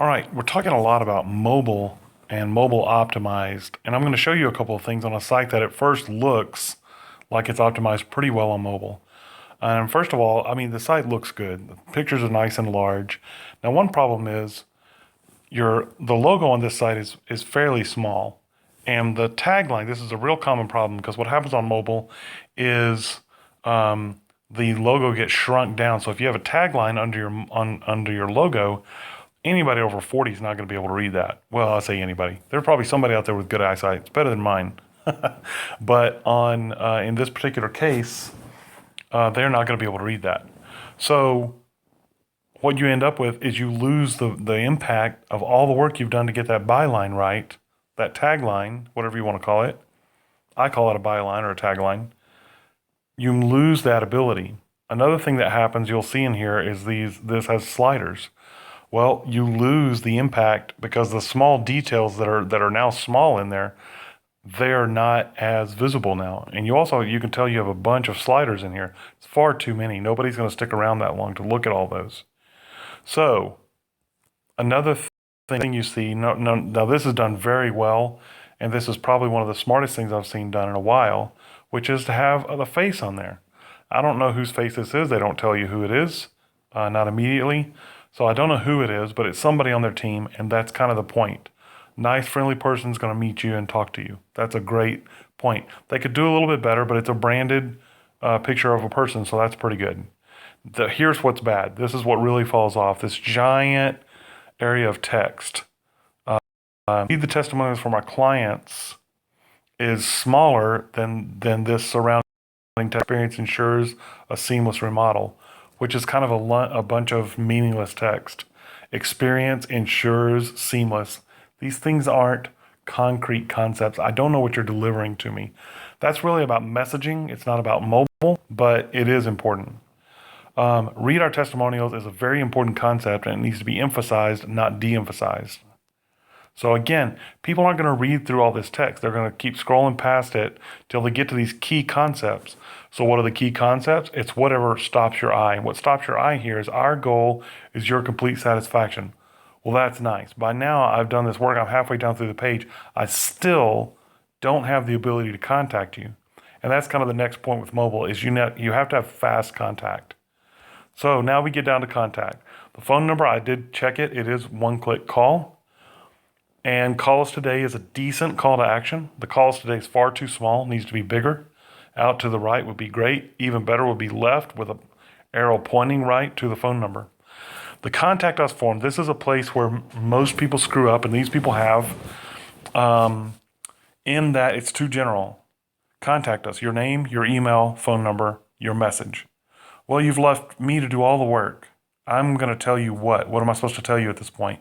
All right, we're talking a lot about mobile and mobile optimized, and I'm going to show you a couple of things on a site that at first looks like it's optimized pretty well on mobile. And first of all, I mean, the site looks good. The pictures are nice and large. Now, one problem is the logo on this site is fairly small. And the tagline, this is a real common problem because what happens on mobile is the logo gets shrunk down. So if you have a tagline under your logo, anybody over 40 is not going to be able to read that. Well, I'll say anybody. There's probably somebody out there with good eyesight. It's better than mine. But in this particular case, they're not going to be able to read that. So what you end up with is you lose the impact of all the work you've done to get that byline right, that tagline, whatever you want to call it. I call it a byline or a tagline. You lose that ability. Another thing that happens you'll see in here is this has sliders. Well, you lose the impact because the small details that are now small in there, they're not as visible now. And you can tell you have a bunch of sliders in here. It's far too many. Nobody's going to stick around that long to look at all those. So another thing you see, now this is done very well, and this is probably one of the smartest things I've seen done in a while, which is to have the face on there. I don't know whose face this is. They don't tell you who it is, not immediately. So I don't know who it is, but it's somebody on their team, and that's kind of the point. Nice, friendly person's going to meet you and talk to you. That's a great point. They could do a little bit better, but it's a branded picture of a person, so that's pretty good. Here's what's bad. This is what really falls off. This giant area of text. Read the testimonials from our clients is smaller than this surrounding experience ensures a seamless remodel, which is kind of a bunch of meaningless text. Experience ensures seamless. These things aren't concrete concepts. I don't know what you're delivering to me. That's really about messaging. It's not about mobile, but it is important. Read our testimonials is a very important concept, and it needs to be emphasized, not de-emphasized. So again, people aren't going to read through all this text. They're going to keep scrolling past it till they get to these key concepts. So what are the key concepts? It's whatever stops your eye. And what stops your eye here is our goal is your complete satisfaction. Well, that's nice. By now, I've done this work. I'm halfway down through the page. I still don't have the ability to contact you. And that's kind of the next point with mobile is you have to have fast contact. So now we get down to contact. The phone number, I did check it. It is one-click call. And call us today is a decent call to action. The calls today is far too small, needs to be bigger. Out to the right would be great. Even better would be left with an arrow pointing right to the phone number. The contact us form, this is a place where most people screw up, and these people have, in that it's too general. Contact us, your name, your email, phone number, your message. Well, you've left me to do all the work. I'm going to tell you what? What am I supposed to tell you at this point?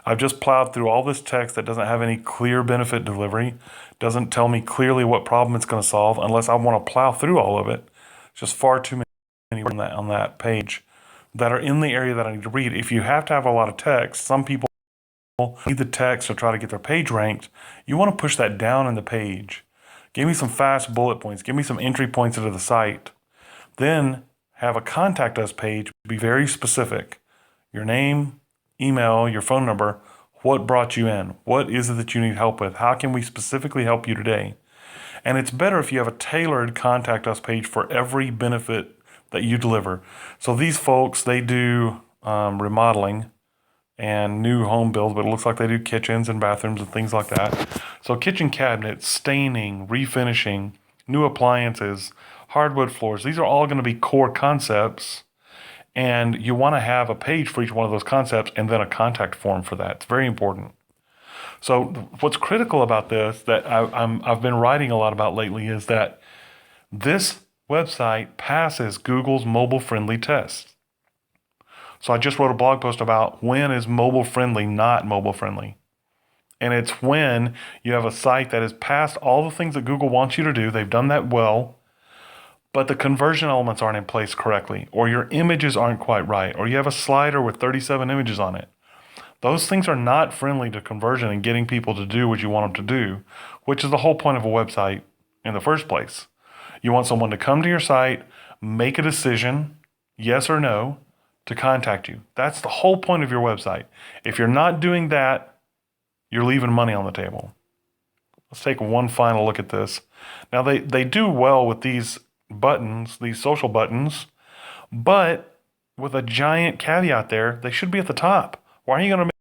I've just plowed through all this text that doesn't have any clear benefit delivery, doesn't tell me clearly what problem it's going to solve unless I want to plow through all of it. It's just far too many on that page that are in the area that I need to read. If you have to have a lot of text, some people need the text to try to get their page ranked. You want to push that down in the page. Give me some fast bullet points. Give me some entry points into the site. Then have a contact us page. Be very specific. Your name, email, your phone number, what brought you in? What is it that you need help with? How can we specifically help you today? And it's better if you have a tailored contact us page for every benefit that you deliver. So these folks, they do remodeling and new home builds, but it looks like they do kitchens and bathrooms and things like that. So kitchen cabinets, staining, refinishing, new appliances, hardwood floors, these are all going to be core concepts. And you want to have a page for each one of those concepts and then a contact form for that. It's very important. So what's critical about this that I've been writing a lot about lately is that this website passes Google's mobile-friendly test. So I just wrote a blog post about when is mobile-friendly not mobile-friendly. And it's when you have a site that has passed all the things that Google wants you to do. They've done that well. But the conversion elements aren't in place correctly, or your images aren't quite right, or you have a slider with 37 images on it. Those things are not friendly to conversion and getting people to do what you want them to do, which is the whole point of a website in the first place. You want someone to come to your site, make a decision, yes or no, to contact you. That's the whole point of your website. If you're not doing that, you're leaving money on the table. Let's take one final look at this. Now, they do well with these buttons, these social buttons, but with a giant caveat there, they should be at the top. Why are you going to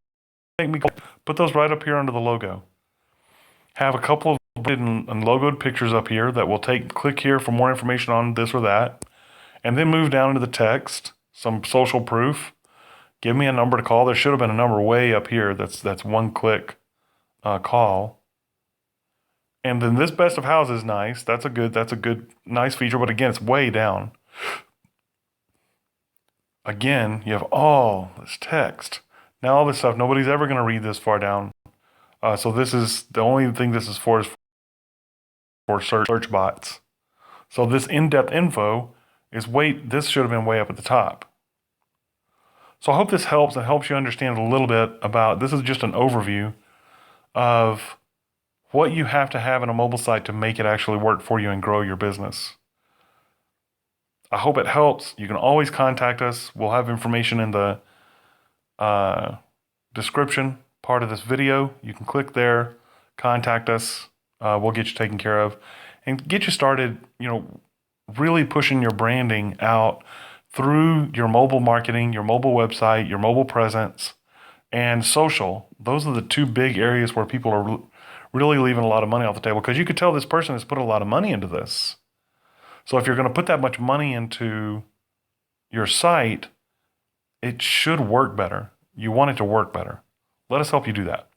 make me put those right up here under the logo? Have a couple of and logoed pictures up here that will click here for more information on this or that, and then move down into the text, some social proof. Give me a number to call. There should have been a number way up here. That's one click call. And then this best of houses is nice. That's a good, nice feature. But again, it's way down. Again, you have all this text. Now all this stuff, nobody's ever going to read this far down. So this is the only thing this is for search bots. So this in-depth info this should have been way up at the top. So I hope this helps and helps you understand a little bit about, this is just an overview of what you have to have in a mobile site to make it actually work for you and grow your business. I hope it helps. You can always contact us. We'll have information in the description part of this video. You can click there, contact us. We'll get you taken care of and get you started, really pushing your branding out through your mobile marketing, your mobile website, your mobile presence, and social. Those are the two big areas where people are really leaving a lot of money off the table, because you could tell this person has put a lot of money into this. So if you're going to put that much money into your site, it should work better. You want it to work better. Let us help you do that.